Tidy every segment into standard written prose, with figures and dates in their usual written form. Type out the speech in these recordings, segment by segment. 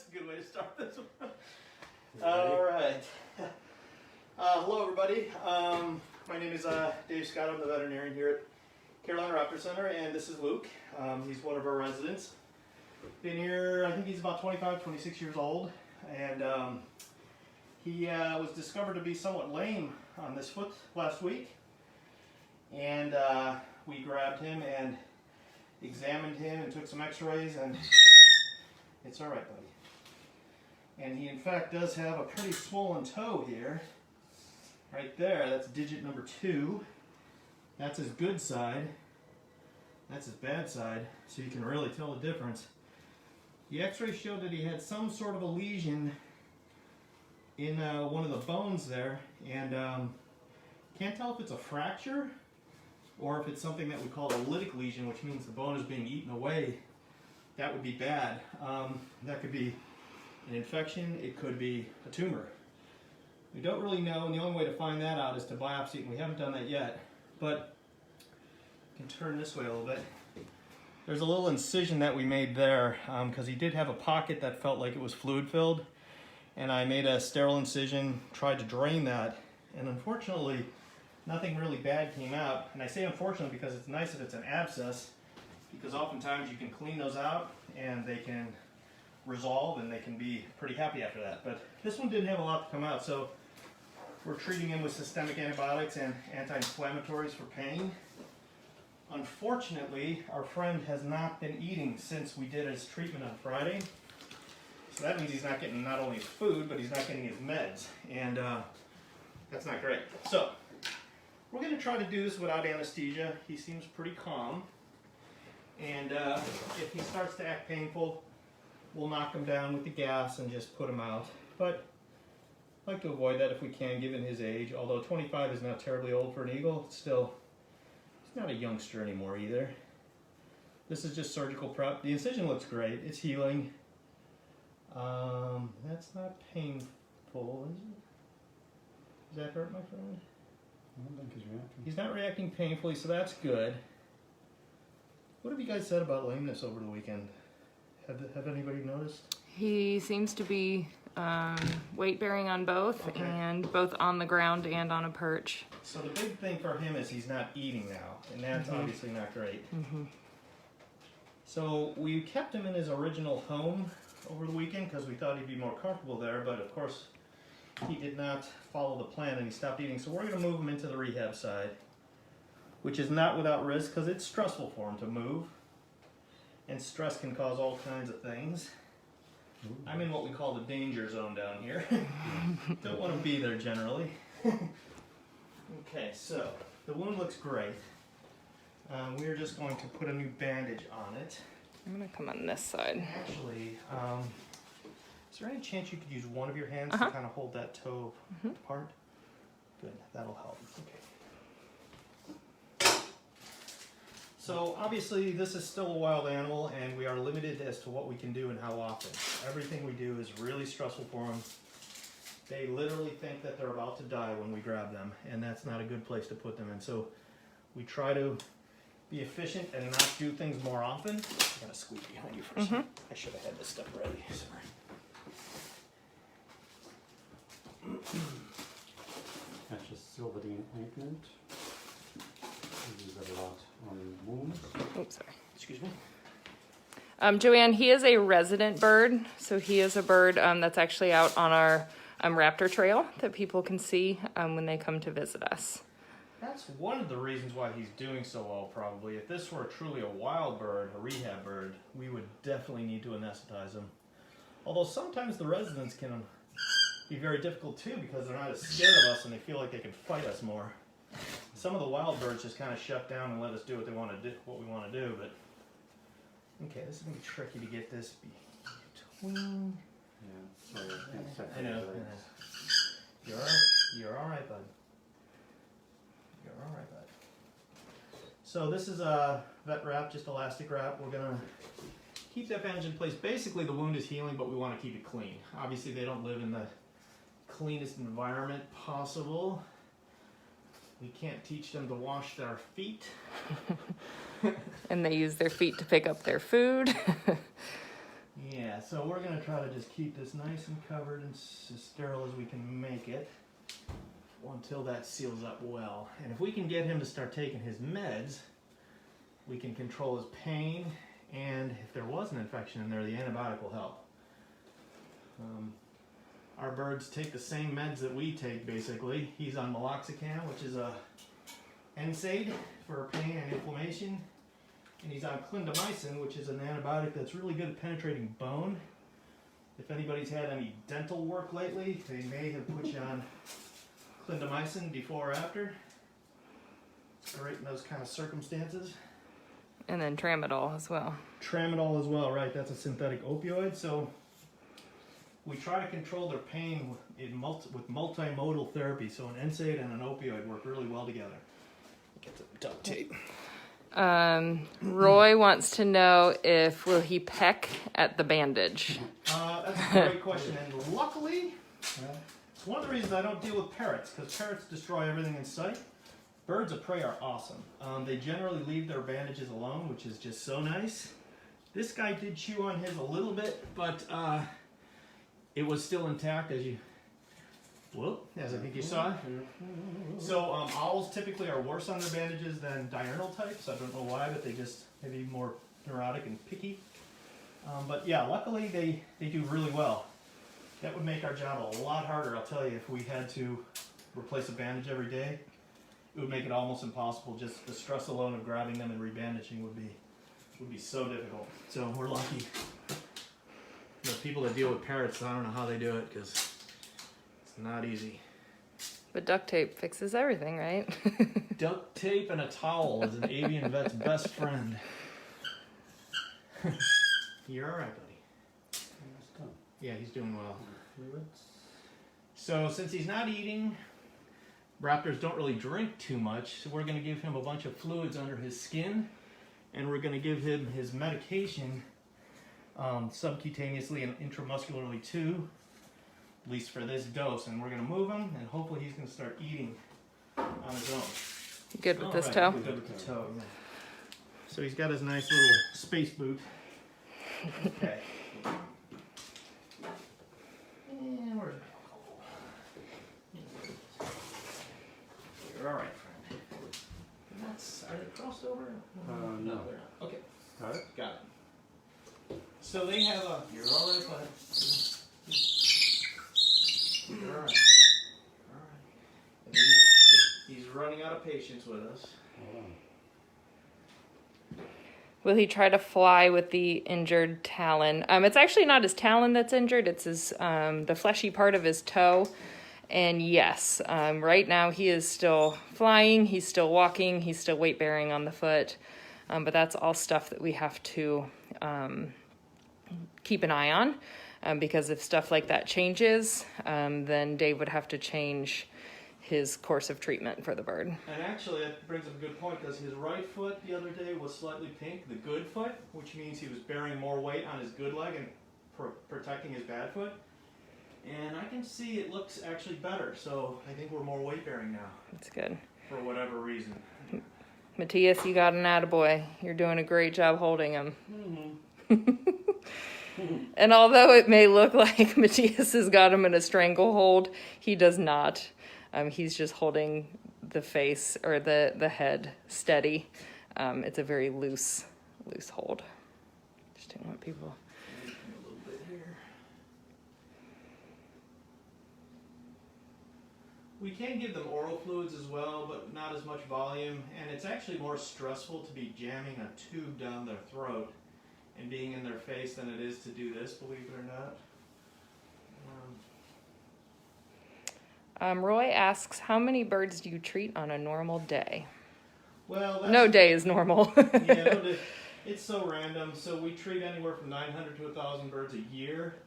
a good way to start this one. All right. Hello, everybody. My name is Dave Scott. I'm the veterinarian here at Carolina Raptor Center, and this is Luke. He's one of our residents. Been here, I think he's about 25, 26 years old, and he was discovered to be somewhat lame on this foot last week, and we grabbed him and examined him and took some x-rays, and it's all right, buddy. And he in fact does have a pretty swollen toe here. Right there, that's digit number 2. That's his good side. That's his bad side, so you can really tell the difference. The x-ray showed that he had some sort of a lesion in one of the bones there, and can't tell if it's a fracture or if it's something that we call a lytic lesion, which means the bone is being eaten away. That would be bad. That could be an infection, it could be a tumor. We don't really know, and the only way to find that out is to biopsy it, and we haven't done that yet. But you can turn this way a little bit. There's a little incision that we made there because he did have a pocket that felt like it was fluid filled, and I made a sterile incision, tried to drain that, and unfortunately nothing really bad came out. And I say unfortunately because it's nice if it's an abscess, because oftentimes you can clean those out and they can resolve and they can be pretty happy after that. But this one didn't have a lot to come out, so we're treating him with systemic antibiotics and anti-inflammatories for pain. Unfortunately, our friend has not been eating since we did his treatment on Friday. So that means he's not getting not only his food, but he's not getting his meds. And that's not great. So we're going to try to do this without anesthesia. He seems pretty calm. And if he starts to act painful, we'll knock him down with the gas and just put him out. But I like to avoid that if we can, given his age. Although 25 is not terribly old for an eagle, it's still, he's not a youngster anymore either. This is just surgical prep. The incision looks great. It's healing. That's not painful, is it? Does that hurt, my friend? I don't think he's reacting. He's not reacting painfully, so that's good. What have you guys said about lameness over the weekend? Have anybody noticed? He seems to be weight bearing on both, Okay. and both on the ground and on a perch. So the big thing for him is he's not eating now, and that's obviously not great. So we kept him in his original home over the weekend because we thought he'd be more comfortable there, but of course he did not follow the plan and he stopped eating. So we're going to move him into the rehab side, which is not without risk because it's stressful for him to move, and stress can cause all kinds of things. I'm in what we call the danger zone down here. Don't want to be there generally. Okay, so the wound looks great. We're just going to put a new bandage on it. I'm gonna come on this side. Actually, is there any chance you could use one of your hands to kind of hold that toe apart? Good, that'll help. Okay. So obviously this is still a wild animal, and we are limited as to what we can do and how often. Everything we do is really stressful for them. They literally think that they're about to die when we grab them, and that's not a good place to put them in. So we try to be efficient and not do things more often. I gotta squeeze behind you for a second. I should have had this stuff ready. Sorry. That's just Silverdine ointment. We use that a lot on wounds. Oops, sorry. Excuse me. Joanne, he is a resident bird, so he is a bird that's actually out on our raptor trail that people can see when they come to visit us. That's one of the reasons why he's doing so well, probably. If this were truly a wild bird, a rehab bird, we would definitely need to anesthetize him. Although sometimes the residents can be very difficult too because they're not as scared of us and they feel like they can fight us more. Some of the wild birds just kind of shut down and let us do what they want to do, what we want to do. But okay, this is gonna be tricky to get this between. Yeah, sorry, I can't set I know. the legs. You're all right, bud. You're all right, bud. So this is a vet wrap, just elastic wrap. We're gonna keep that bandage in place. Basically, the wound is healing, but we want to keep it clean. Obviously, they don't live in the cleanest environment possible. We can't teach them to wash their feet. And they use their feet to pick up their food. Yeah, so we're gonna try to just keep this nice and covered and as sterile as we can make it until that seals up well. And if we can get him to start taking his meds, we can control his pain, and if there was an infection in there, the antibiotic will help. Our birds take the same meds that we take, basically. He's on meloxicam, which is a NSAID for pain and inflammation. And he's on clindamycin, which is an antibiotic that's really good at penetrating bone. If anybody's had any dental work lately, they may have put you on clindamycin before or after. It's great in those kind of circumstances. And then tramadol as well. Tramadol as well, right? That's a synthetic opioid. So we try to control their pain with multimodal therapy. So an NSAID and an opioid work really well together. Get the duct tape. Roy wants to know will he peck at the bandage? That's a great question. And luckily, it's one of the reasons I don't deal with parrots, because parrots destroy everything in sight. Birds of prey are awesome. They generally leave their bandages alone, which is just so nice. This guy did chew on his a little bit, but it was still intact as I think you saw. So owls typically are worse on their bandages than diurnal types. I don't know why, but they just maybe more neurotic and picky. But yeah, luckily they do really well. That would make our job a lot harder, I'll tell you, if we had to replace a bandage every day. It would make it almost impossible. Just the stress alone of grabbing them and rebandaging would be so difficult. So we're lucky. The people that deal with parrots, I don't know how they do it, because it's not easy. But duct tape fixes everything, right? Duct tape and a towel is an avian vet's best friend. You're all right, buddy. Yeah, he's doing well. So since he's not eating, raptors don't really drink too much, so we're going to give him a bunch of fluids under his skin, and we're going to give him his medication subcutaneously and intramuscularly too, at least for this dose. And we're going to move him, and hopefully he's going to start eating on his own. Good with this toe? Good with the toe, yeah. So he's got his nice little space boot. Okay. And where's You're all right, friend. Are they crossed over? No. They're not. Okay. Got it? Got it. So they have a. You're all right, bud. You're all right. All right. And he's running out of patience with us. Will he try to fly with the injured talon? It's actually not his talon that's injured. It's his the fleshy part of his toe. And yes, right now he is still flying. He's still walking. He's still weight bearing on the foot. But that's all stuff that we have to keep an eye on, because if stuff like that changes, then Dave would have to change his course of treatment for the bird. And actually, that brings up a good point, because his right foot the other day was slightly pink, the good foot, which means he was bearing more weight on his good leg and protecting his bad foot. And I can see it looks actually better, so I think we're more weight bearing now. That's good. For whatever reason. Matthias, you got an attaboy. You're doing a great job holding him. And although it may look like Matthias has got him in a stranglehold, he does not. He's just holding the face or the head steady. It's a very loose hold. Just didn't want people. A little bit here. We can give them oral fluids as well, but not as much volume. And it's actually more stressful to be jamming a tube down their throat and being in their face than it is to do this, believe it or not. Roy asks, how many birds do you treat on a normal day? Well, No day is normal. Yeah, it's so random. So we treat anywhere from 900 to 1,000 birds a year,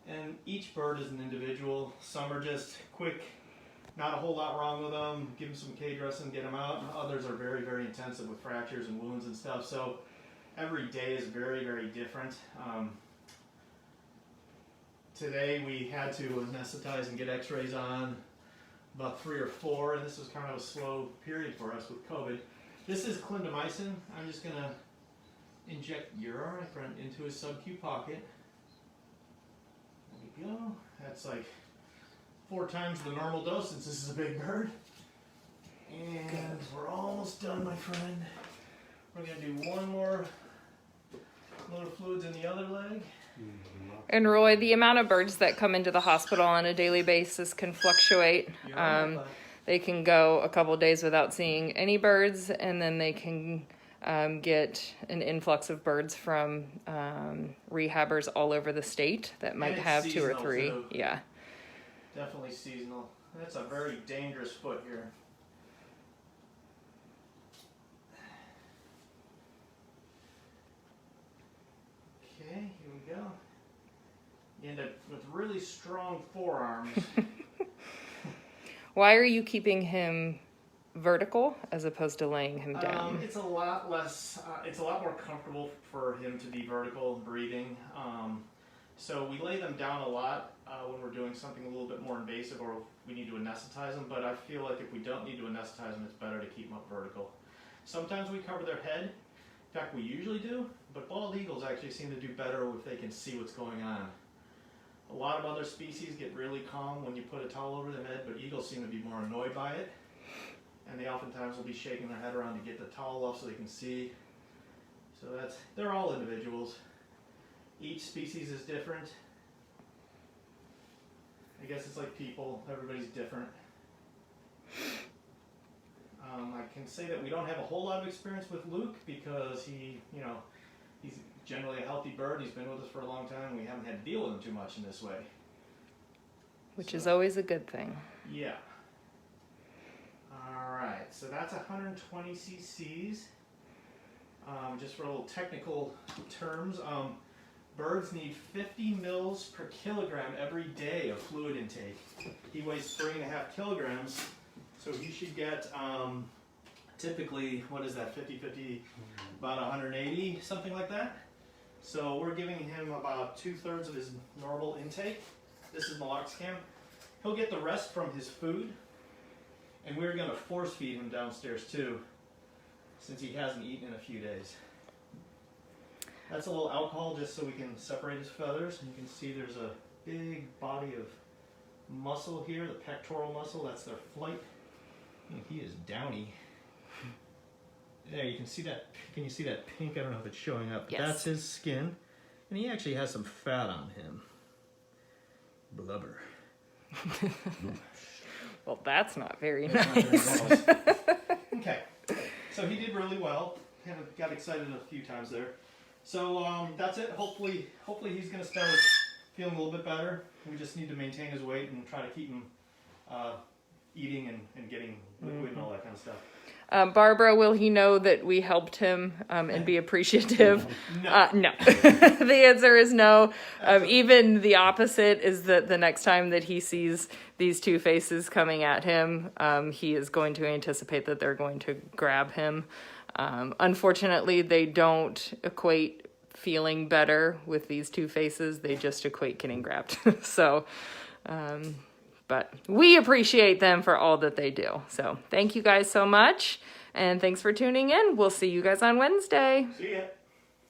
and each bird is an individual. Some are just quick, not a whole lot wrong with them, give them some K-dressing, get them out. Others are very, very intensive with fractures and wounds and stuff. So every day is very, very different. Today we had to anesthetize and get x-rays on about 3 or 4, and this was kind of a slow period for us with COVID. This is clindamycin. I'm just going to inject, you're all right, friend, into his sub-Q pocket. That's like 4 times the normal dose since this is a big bird. And we're almost done, my friend. We're gonna do one more load of fluids in the other leg. And Roy, the amount of birds that come into the hospital on a daily basis can fluctuate. They can go a couple days without seeing any birds, and then they can get an influx of birds from rehabbers all over the state that might have 2 or 3. Too. Yeah. Definitely seasonal. That's a very dangerous foot here. Okay, here we go. You end up with really strong forearms. Why are you keeping him vertical as opposed to laying him down? It's a lot less, it's a lot more comfortable for him to be vertical breathing. So we lay them down a lot when we're doing something a little bit more invasive or we need to anesthetize them, but I feel like if we don't need to anesthetize them, it's better to keep them up vertical. Sometimes we cover their head. In fact, we usually do, but bald eagles actually seem to do better if they can see what's going on. A lot of other species get really calm when you put a towel over their head, but eagles seem to be more annoyed by it. And they oftentimes will be shaking their head around to get the towel off so they can see. So they're all individuals. Each species is different. I guess it's like people, everybody's different. I can say that we don't have a whole lot of experience with Luke because he's generally a healthy bird. He's been with us for a long time. We haven't had to deal with him too much in this way. Which is always a good thing. Yeah. All right, so that's 120 cc's. Just for a little technical terms, birds need 50 mils per kilogram every day of fluid intake. He weighs 3.5 kilograms, so he should get typically, what is that, 50, about 180, something like that. So we're giving him about 2/3 of his normal intake. This is Naloxone. He'll get the rest from his food, and we're going to force feed him downstairs too, since he hasn't eaten in a few days. That's a little alcohol just so we can separate his feathers. And you can see there's a big body of muscle here, the pectoral muscle, that's their flight. And he is downy. There, you can see that. Can you see that pink? I don't know if it's showing up. But yes. That's his skin. And he actually has some fat on him. Blubber. Well, that's not very That's nice. not very nice. Okay. So he did really well. Kind of got excited a few times there. So that's it. Hopefully he's going to start feeling a little bit better. We just need to maintain his weight and try to keep him eating and getting liquid and all that kind of stuff. Barbara, will he know that we helped him and be appreciative? No. No. The answer is no. Even the opposite is that the next time that he sees these 2 faces coming at him, he is going to anticipate that they're going to grab him. Unfortunately, they don't equate feeling better with these 2 faces. They just equate getting grabbed. So, but we appreciate them for all that they do. So thank you guys so much. And thanks for tuning in. We'll see you guys on Wednesday. See ya.